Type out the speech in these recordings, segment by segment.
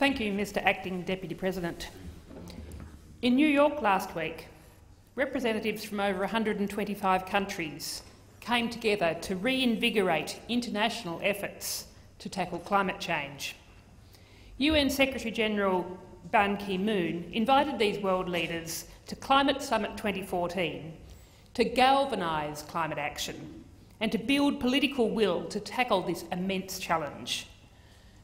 Thank you, Mr Acting Deputy President. In New York last week, representatives from over 125 countries came together to reinvigorate international efforts to tackle climate change. UN Secretary-General Ban Ki-moon invited these world leaders to Climate Summit 2014 to galvanise climate action and to build political will to tackle this immense challenge.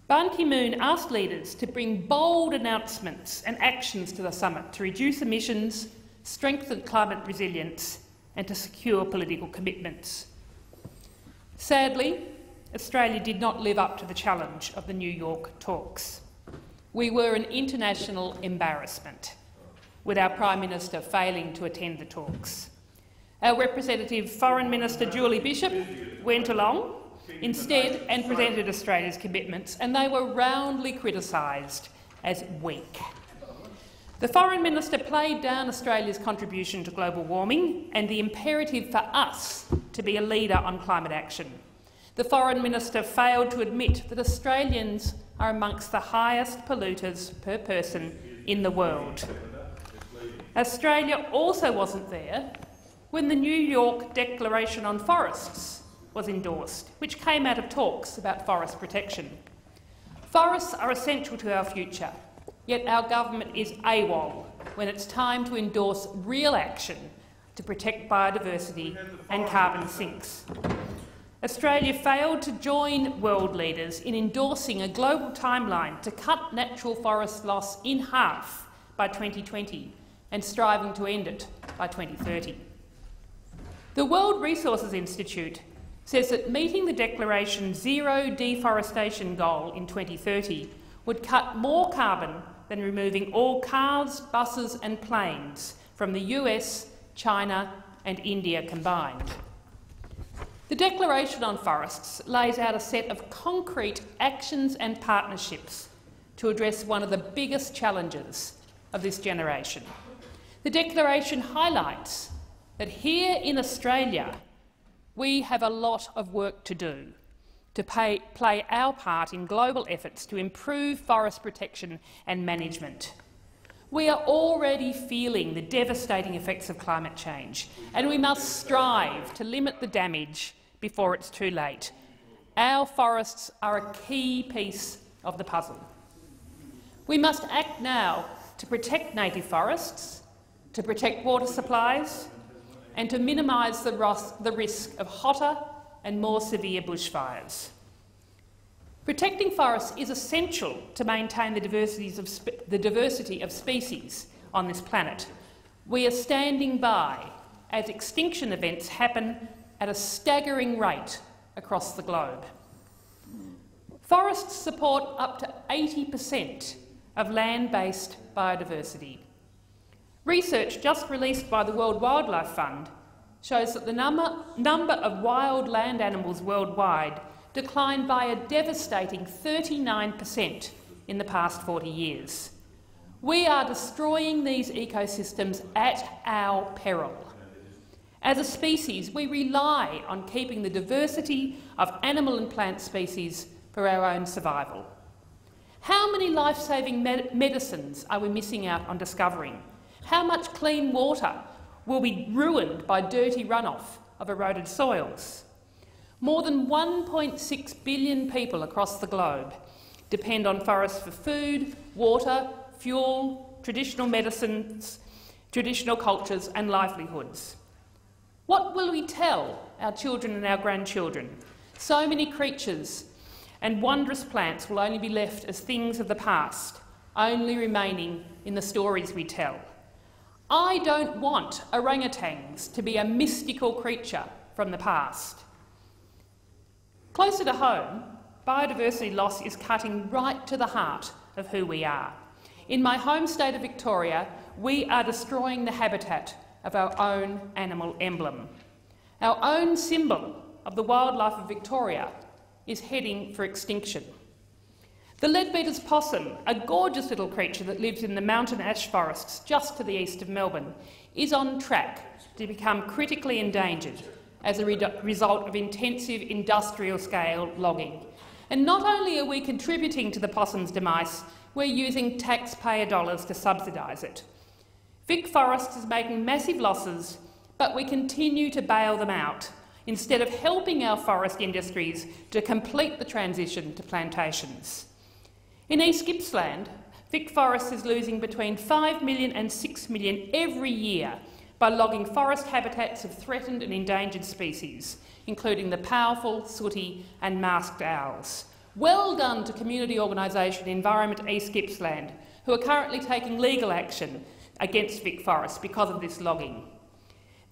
Ban Ki-moon asked leaders to bring bold announcements and actions to the summit to reduce emissions, strengthen climate resilience and to secure political commitments. Sadly, Australia did not live up to the challenge of the New York talks. We were an international embarrassment, with our Prime Minister failing to attend the talks. Our representative Foreign Minister Julie Bishop went along instead and presented Australia's commitments, and they were roundly criticised as weak. The Foreign Minister played down Australia's contribution to global warming and the imperative for us to be a leader on climate action. The Foreign Minister failed to admit that Australians are amongst the highest polluters per person in the world. Australia also wasn't there when the New York Declaration on Forests was endorsed, which came out of talks about forest protection. Forests are essential to our future, yet our government is AWOL when it's time to endorse real action to protect biodiversity and carbon sinks. Australia failed to join world leaders in endorsing a global timeline to cut natural forest loss in half by 2020 and striving to end it by 2030. The World Resources Institute says that meeting the Declaration's zero deforestation goal in 2030 would cut more carbon than removing all cars, buses and planes from the US, China and India combined. The Declaration on Forests lays out a set of concrete actions and partnerships to address one of the biggest challenges of this generation. The Declaration highlights that here in Australia we have a lot of work to do to play our part in global efforts to improve forest protection and management. We are already feeling the devastating effects of climate change, and we must strive to limit the damage before it's too late. Our forests are a key piece of the puzzle. We must act now to protect native forests, to protect water supplies and to minimise the risk of hotter and more severe bushfires. Protecting forests is essential to maintain the diversity of species on this planet. We are standing by as extinction events happen at a staggering rate across the globe. Forests support up to 80% of land-based biodiversity. Research just released by the World Wildlife Fund shows that the number of wild land animals worldwide declined by a devastating 39% in the past 40 years. We are destroying these ecosystems at our peril. As a species, we rely on keeping the diversity of animal and plant species for our own survival. How many life-saving medicines are we missing out on discovering? How much clean water will be ruined by dirty runoff of eroded soils? More than 1.6 billion people across the globe depend on forests for food, water, fuel, traditional medicines, traditional cultures and livelihoods. What will we tell our children and our grandchildren? So many creatures and wondrous plants will only be left as things of the past, only remaining in the stories we tell. I don't want orangutans to be a mystical creature from the past. Closer to home, biodiversity loss is cutting right to the heart of who we are. In my home state of Victoria, we are destroying the habitat of our own animal emblem. Our own symbol of the wildlife of Victoria is heading for extinction. The Leadbeater's possum, a gorgeous little creature that lives in the mountain ash forests just to the east of Melbourne, is on track to become critically endangered as a result of intensive industrial-scale logging. And not only are we contributing to the possum's demise, we're using taxpayer dollars to subsidise it. Vic Forests is making massive losses, but we continue to bail them out instead of helping our forest industries to complete the transition to plantations. In East Gippsland, Vic Forests is losing between 5 million and 6 million every year by logging forest habitats of threatened and endangered species, including the powerful, sooty and masked owls. Well done to community organisation Environment East Gippsland, who are currently taking legal action against Vic Forests because of this logging.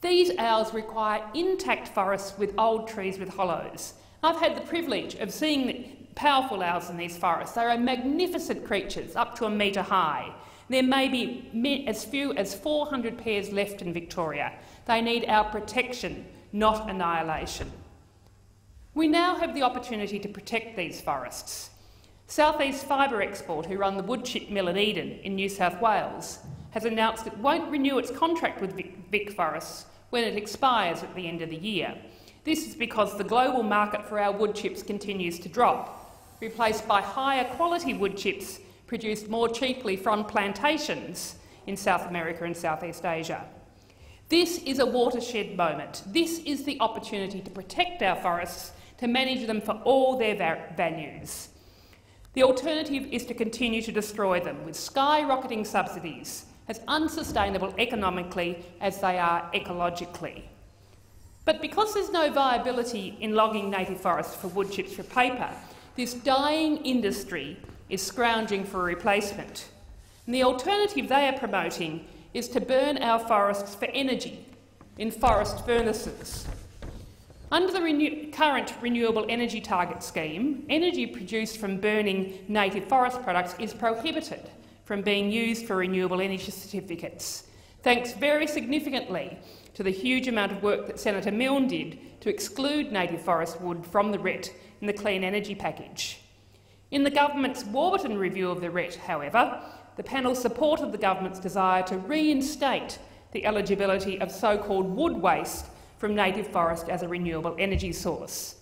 These owls require intact forests with old trees with hollows. I've had the privilege of seeing powerful owls in these forests. They are magnificent creatures, up to a metre high. There may be as few as 400 pairs left in Victoria. They need our protection, not annihilation. We now have the opportunity to protect these forests. South East Fibre Export, who run the wood chip mill in Eden in New South Wales, has announced it won't renew its contract with Vic Forests when it expires at the end of the year. This is because the global market for our wood chips continues to drop, replaced by higher quality wood chips produced more cheaply from plantations in South America and Southeast Asia. This is a watershed moment. This is the opportunity to protect our forests, to manage them for all their values. The alternative is to continue to destroy them with skyrocketing subsidies, as unsustainable economically as they are ecologically. But because there's no viability in logging native forests for wood chips for paper, this dying industry is scrounging for a replacement. And the alternative they are promoting is to burn our forests for energy in forest furnaces. Under the current Renewable Energy Target Scheme, energy produced from burning native forest products is prohibited from being used for renewable energy certificates, thanks very significantly to the huge amount of work that Senator Milne did to exclude native forest wood from the RET in the Clean Energy Package. In the government's Warburton review of the RET, however, the panel supported the government's desire to reinstate the eligibility of so-called wood waste from native forest as a renewable energy source.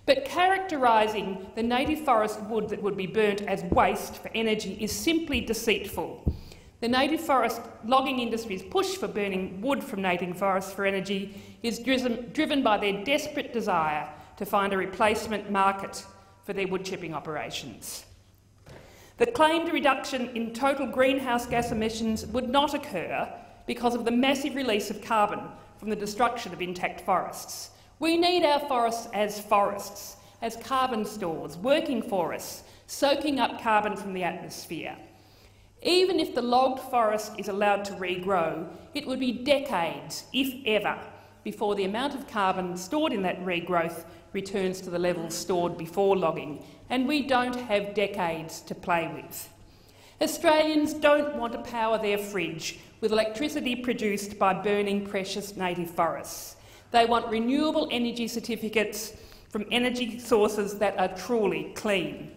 But characterising the native forest wood that would be burnt as waste for energy is simply deceitful. The native forest logging industry's push for burning wood from native forests for energy is driven by their desperate desire to find a replacement market for their wood chipping operations. The claimed reduction in total greenhouse gas emissions would not occur because of the massive release of carbon from the destruction of intact forests. We need our forests, as carbon stores, working for us, soaking up carbon from the atmosphere. Even if the logged forest is allowed to regrow, it would be decades, if ever, before the amount of carbon stored in that regrowth returns to the levels stored before logging, and we don't have decades to play with. Australians don't want to power their fridge with electricity produced by burning precious native forests. They want renewable energy certificates from energy sources that are truly clean.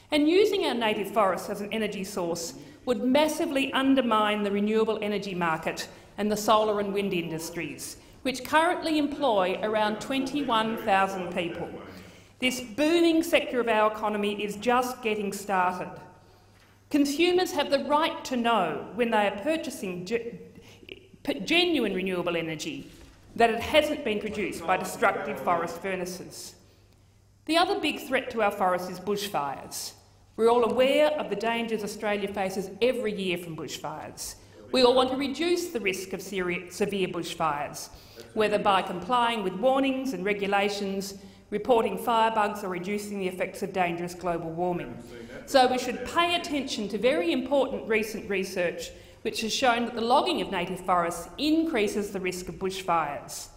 And using our native forests as an energy source would massively undermine the renewable energy market and the solar and wind industries, which currently employ around 21,000 people. This booming sector of our economy is just getting started. Consumers have the right to know when they are purchasing genuine renewable energy that it hasn't been produced by destructive forest furnaces. The other big threat to our forests is bushfires. We're all aware of the dangers Australia faces every year from bushfires. We all want to reduce the risk of severe bushfires, whether by complying with warnings and regulations, reporting firebugs or reducing the effects of dangerous global warming. So we should pay attention to very important recent research which has shown that the logging of native forests increases the risk of bushfires.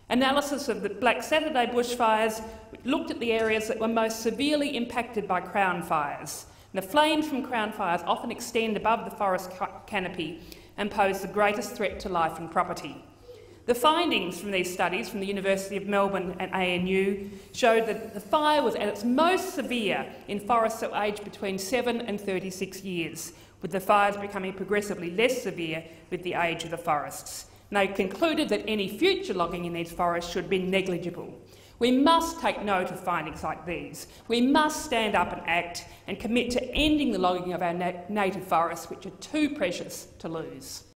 Analysis of the Black Saturday bushfires looked at the areas that were most severely impacted by crown fires. And the flames from crown fires often extend above the forest canopy and pose the greatest threat to life and property. The findings from these studies from the University of Melbourne and ANU showed that the fire was at its most severe in forests that were aged between 7 and 36 years, with the fires becoming progressively less severe with the age of the forests. And they concluded that any future logging in these forests should be negligible. We must take note of findings like these. We must stand up and act and commit to ending the logging of our native forests, which are too precious to lose.